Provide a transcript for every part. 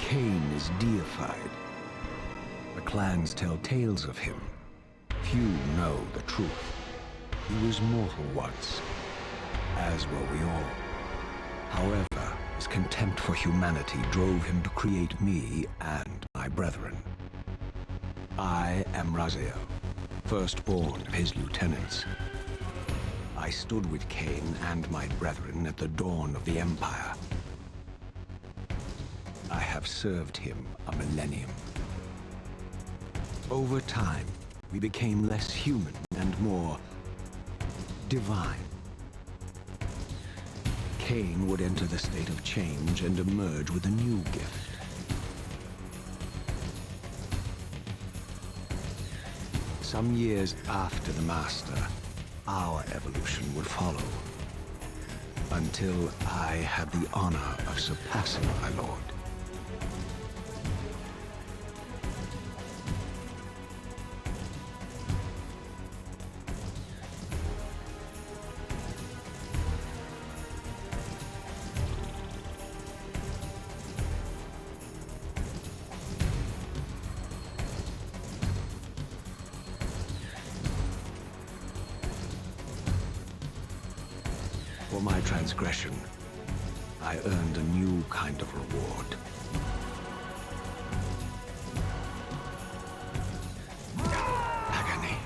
Cain is deified. The clans tell tales of him. Few know the truth. He was mortal once, as were we all. However, his contempt for humanity drove him to create me and my brethren. I am Raziel, firstborn of his lieutenants. I stood with Cain and my brethren at the dawn of the Empire. I have served him a millennium. Over time, we became less human and more divine. Cain would enter the state of change and emerge with a new gift. Some years after the Master, our evolution would follow, until I had the honor of surpassing my lord. For my transgression, I earned a new kind of reward. Agony.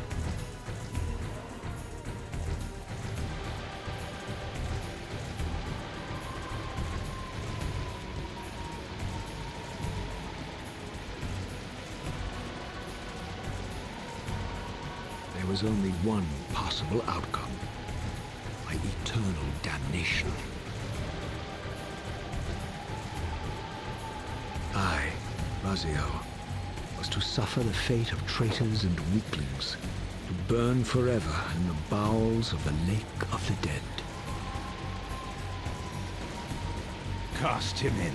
There was only one possible outcome. My eternal damnation. I, Raziel, was to suffer the fate of traitors and weaklings, to burn forever in the bowels of the Lake of the Dead. Cast him in.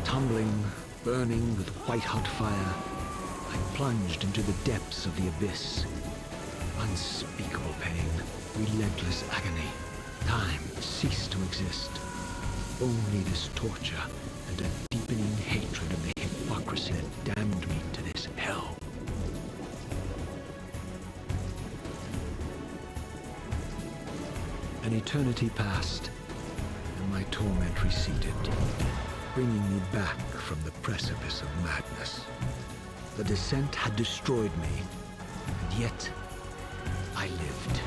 Tumbling, burning with white-hot fire, I plunged into the depths of the abyss. Unspeakable pain, relentless agony. Time ceased to exist. Only this torture and a deepening hatred of the hypocrisy that damned me to this hell. An eternity passed, and my torment receded, bringing me back from the precipice of madness. The descent had destroyed me, and yet I lived.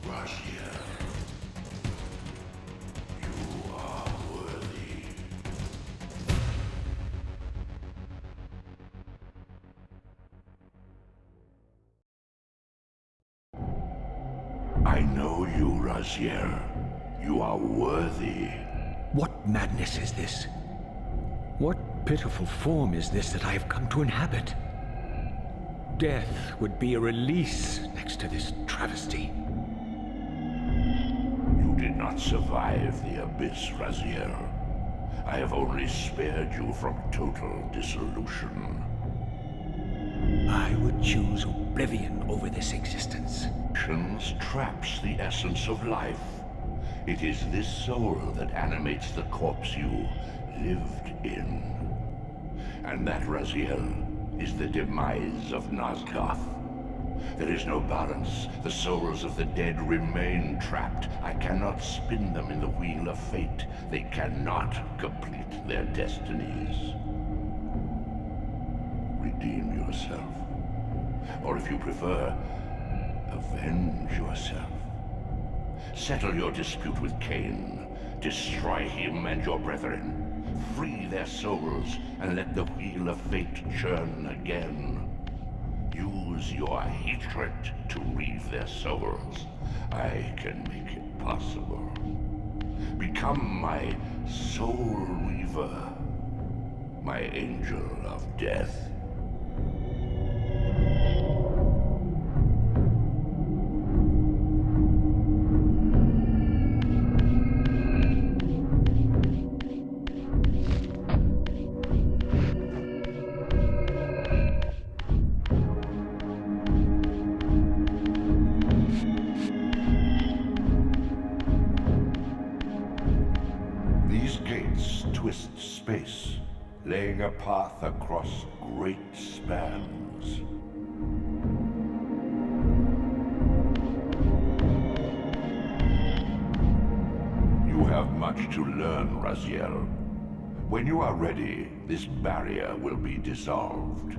Raziel, you are worthy. I know you, Raziel. You are worthy. What madness is this? What pitiful form is this that I have come to inhabit? Death would be a release next to this travesty. You did not survive the abyss, Raziel. I have only spared you from total dissolution. I would choose oblivion over this existence. Actions traps the essence of life. It is this soul that animates the corpse you lived in. And that, Raziel, is the demise of Nazgoth. There is no balance. The souls of the dead remain trapped. I cannot spin them in the wheel of fate. They cannot complete their destinies. Redeem yourself. Or if you prefer, avenge yourself. Settle your dispute with Cain. Destroy him and your brethren. Free their souls and let the wheel of fate churn again. Use your hatred to reave their souls. I can make it possible. Become my soul reaver, my angel of death. These gates twist space, laying a path across great spans. You have much to learn, Raziel. When you are ready, this barrier will be dissolved.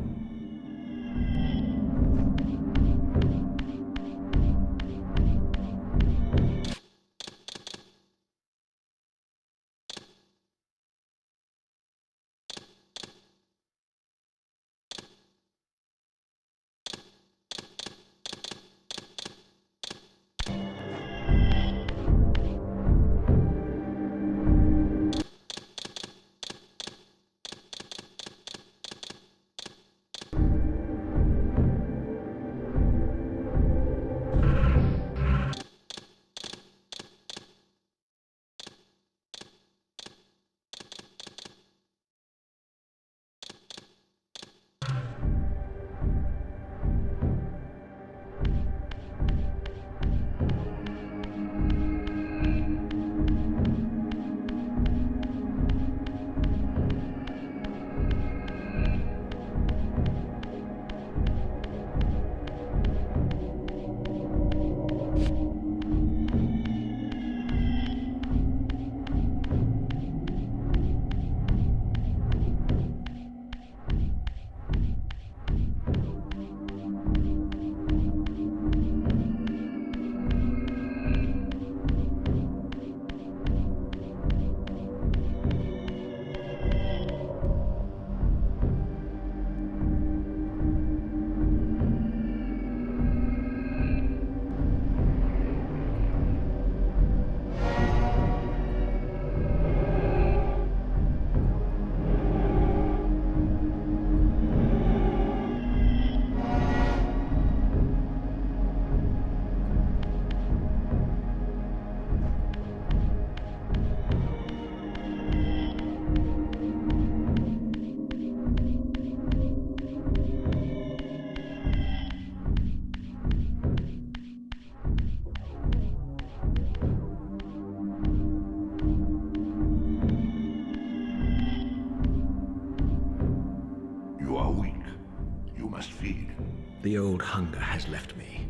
The old hunger has left me.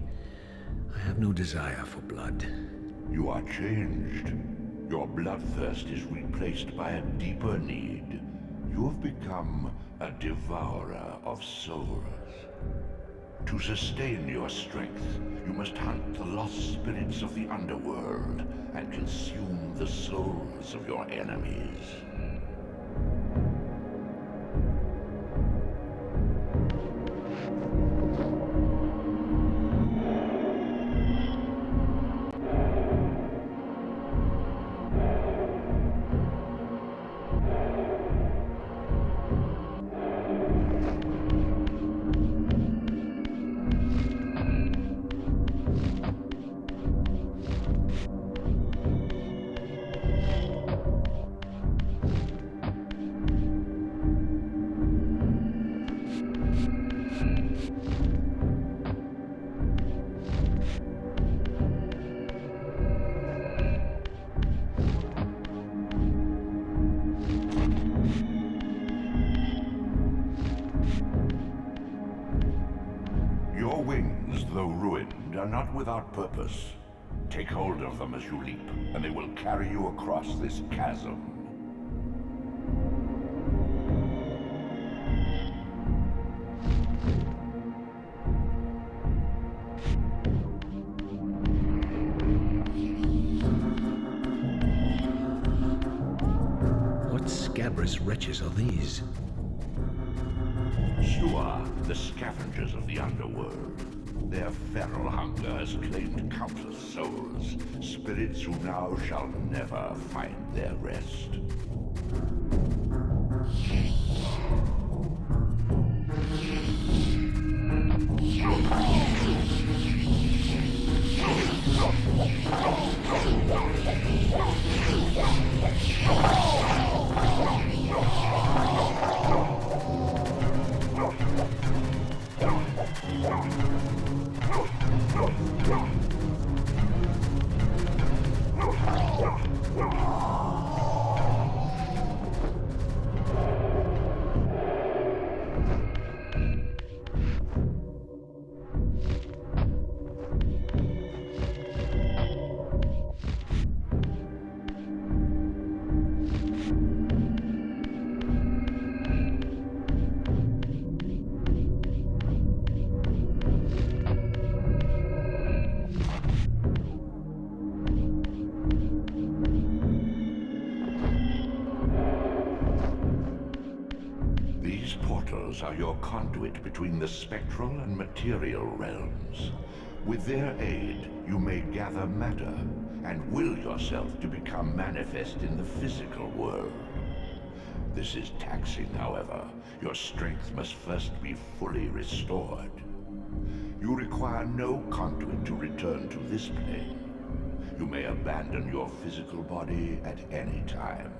I have no desire for blood. You are changed. Your bloodthirst is replaced by a deeper need. You have become a devourer of souls. To sustain your strength, you must hunt the lost spirits of the underworld and consume the souls of your enemies. Are not without purpose. Take hold of them as you leap, and they will carry you across this chasm. What scabrous wretches are these? Shua, the scavengers of the underworld. Their feral hunger has claimed countless souls, spirits who now shall never find their rest. These portals are your conduit between the spectral and material realms. With their aid, you may gather matter and will yourself to become manifest in the physical world. This is taxing, however. Your strength must first be fully restored. You require no conduit to return to this plane. You may abandon your physical body at any time.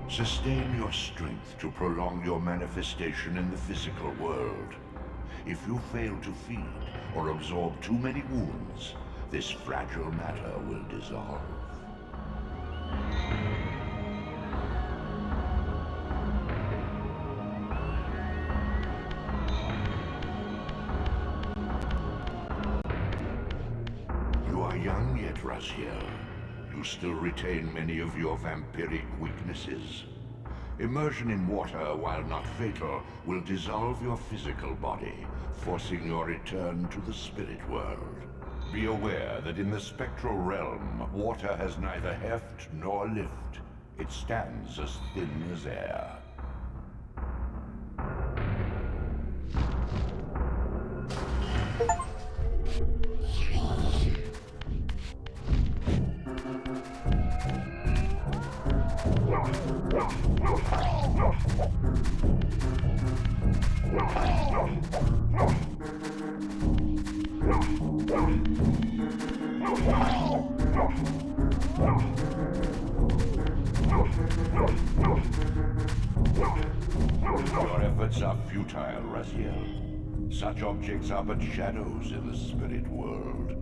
Sustain your strength to prolong your manifestation in the physical world. If you fail to feed or absorb too many wounds, this fragile matter will dissolve. You are young yet, Raziel. You still retain many of your vampiric weaknesses. Immersion in water, while not fatal, will dissolve your physical body, forcing your return to the spirit world. Be aware that in the spectral realm, water has neither heft nor lift. It stands as thin as air. Your efforts are futile, Raziel. Such objects are but shadows in the spirit world.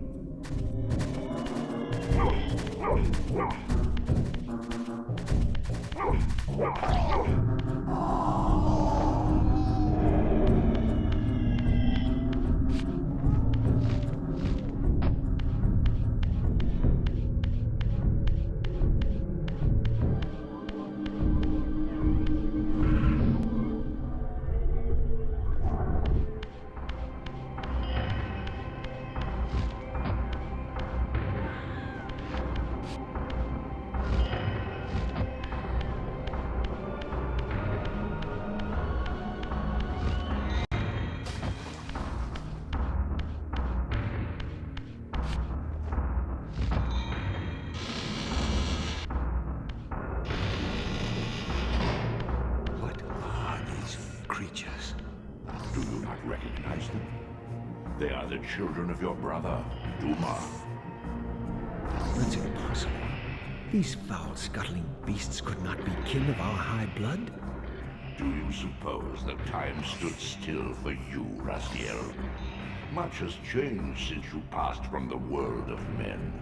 Creatures. Do you not recognize them? They are the children of your brother, Duma. That's impossible. These foul, scuttling beasts could not be kin of our high blood? Do you suppose that time stood still for you, Raziel? Much has changed since you passed from the world of men.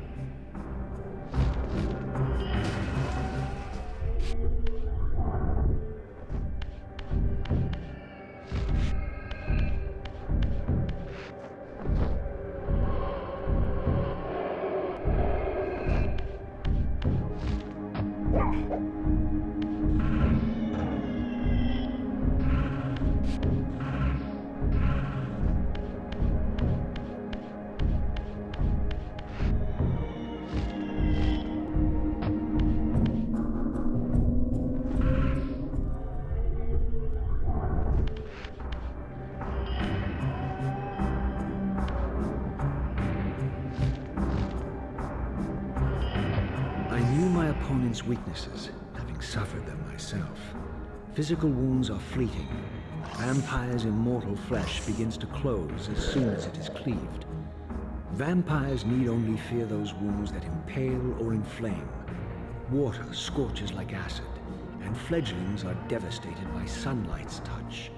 Opponent's weaknesses, having suffered them myself. Physical wounds are fleeting. Vampire's immortal flesh begins to close as soon as it is cleaved. Vampires need only fear those wounds that impale or inflame. Water scorches like acid, and fledglings are devastated by sunlight's touch.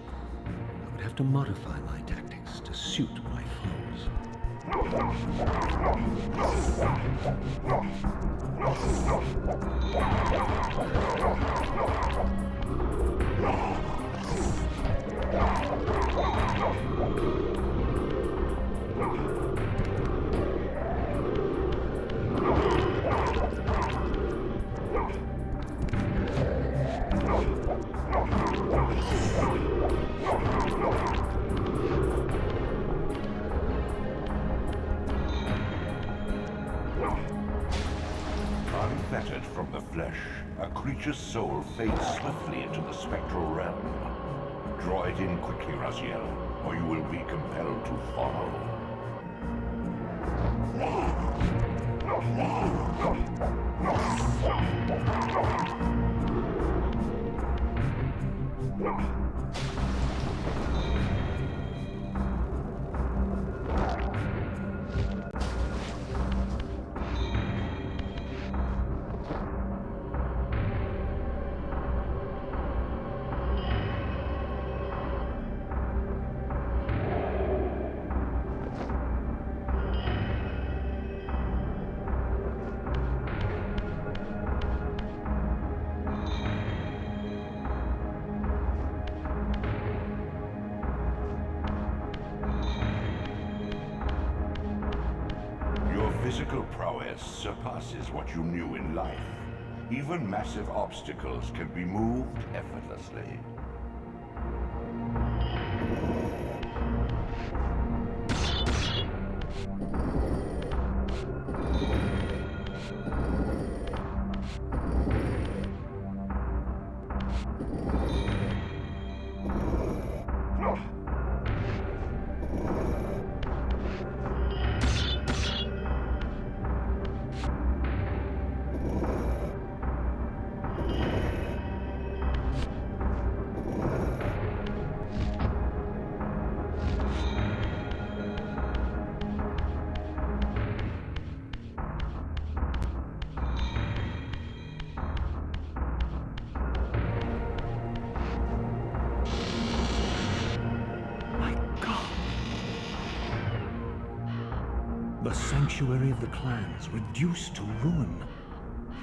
I would have to modify my tactics to suit my foes. Unfettered from the flesh, a creature's soul fades swiftly into the spectral realm. Draw it in quickly, Raziel, or you will be compelled to follow. Physical prowess surpasses what you knew in life. Even massive obstacles can be moved effortlessly. The sanctuary of the clans, reduced to ruin.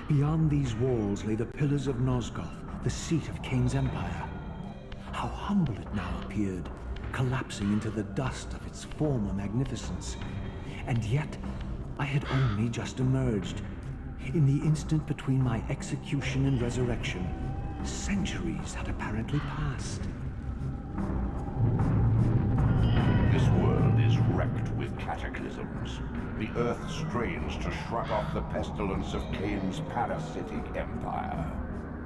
Beyond these walls lay the pillars of Nosgoth, the seat of Kain's empire. How humble it now appeared, collapsing into the dust of its former magnificence. And yet, I had only just emerged. In the instant between my execution and resurrection, centuries had apparently passed. This world is wrecked with cataclysms. The earth strains to shrug off the pestilence of Kain's parasitic empire.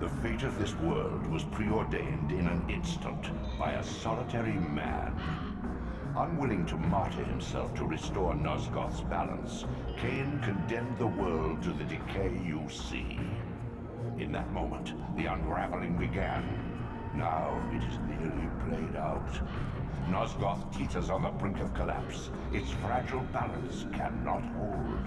The fate of this world was preordained in an instant by a solitary man. Unwilling to martyr himself to restore Nosgoth's balance, Kain condemned the world to the decay you see. In that moment, the unraveling began. Now it is nearly played out. Nosgoth teeters on the brink of collapse. Its fragile balance cannot hold.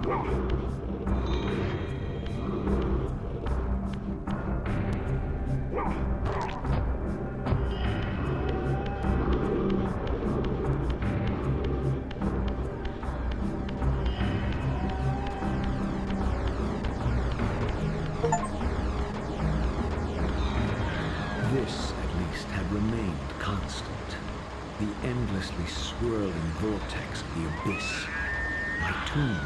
This, at least, had remained constant. The endlessly swirling vortex of the abyss, my tomb,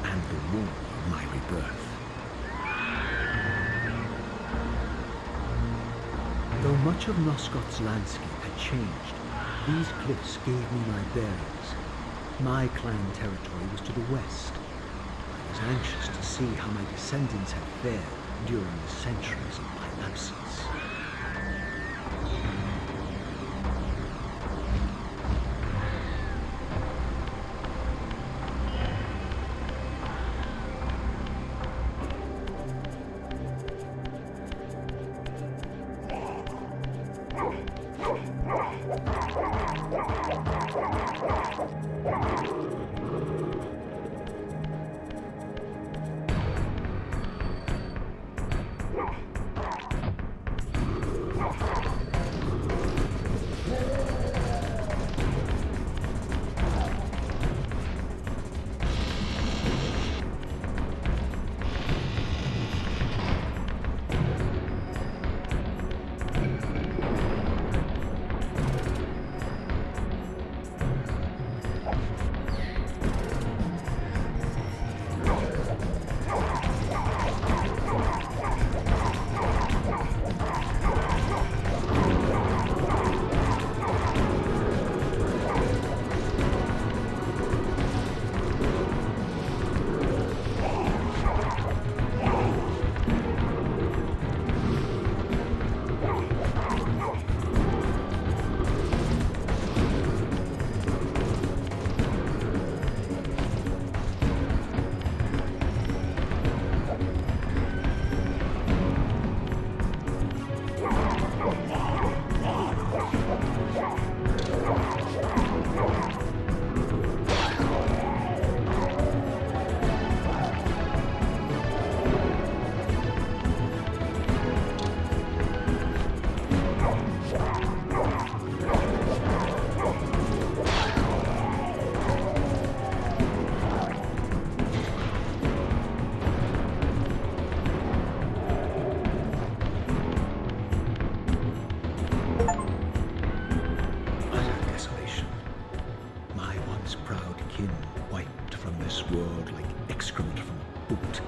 and the womb of my rebirth. Though much of Nosgoth's landscape had changed, these cliffs gave me my bearings. My clan territory was to the west. I was anxious to see how my descendants had fared during the centuries of my absence. World like excrement from a boot.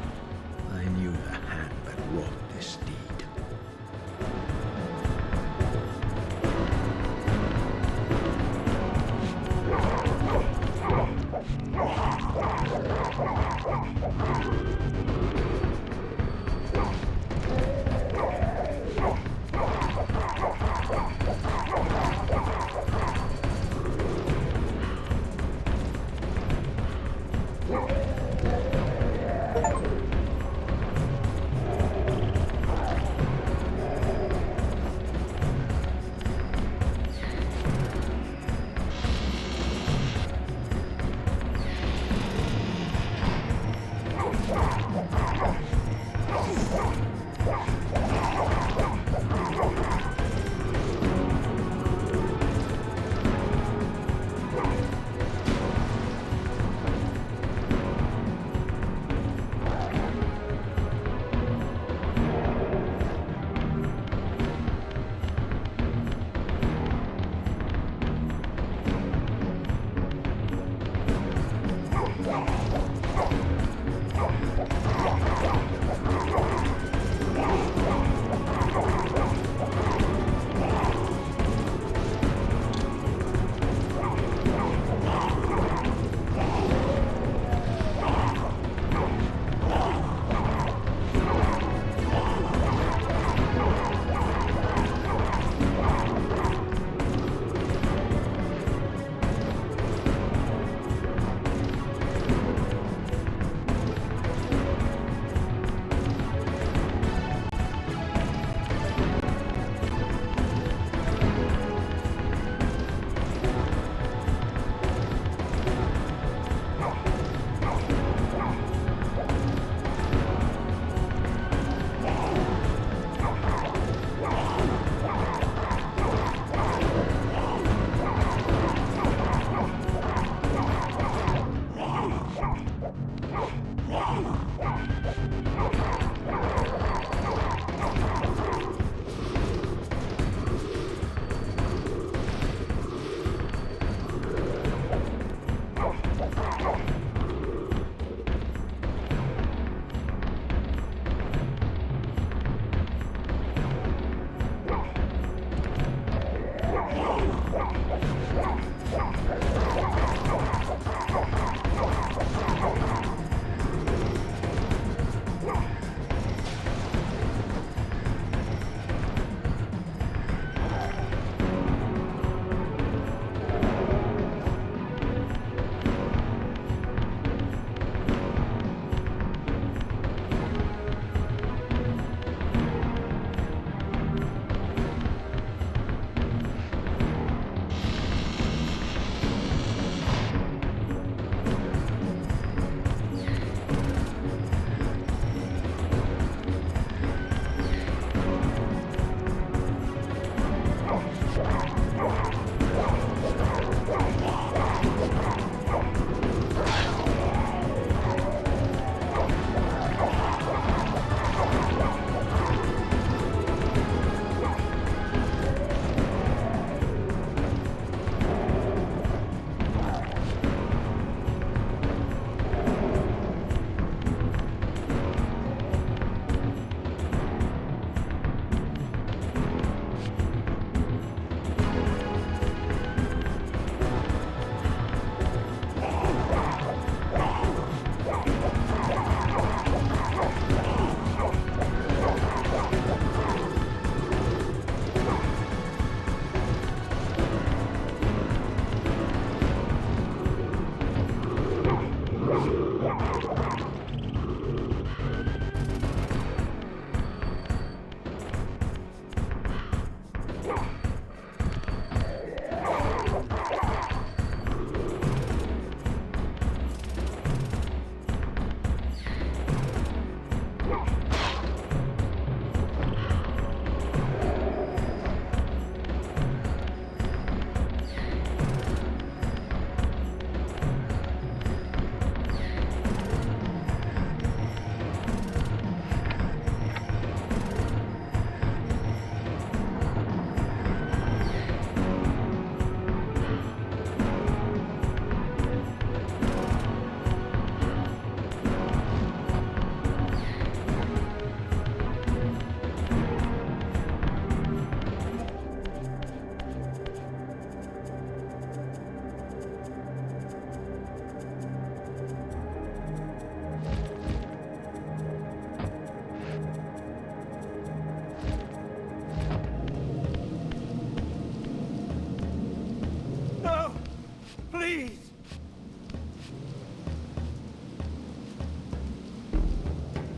I knew the hand that wrought this deed.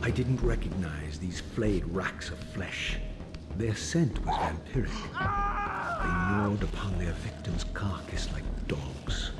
I didn't recognize these flayed racks of flesh. Their scent was vampiric. They gnawed upon their victim's carcass like dogs.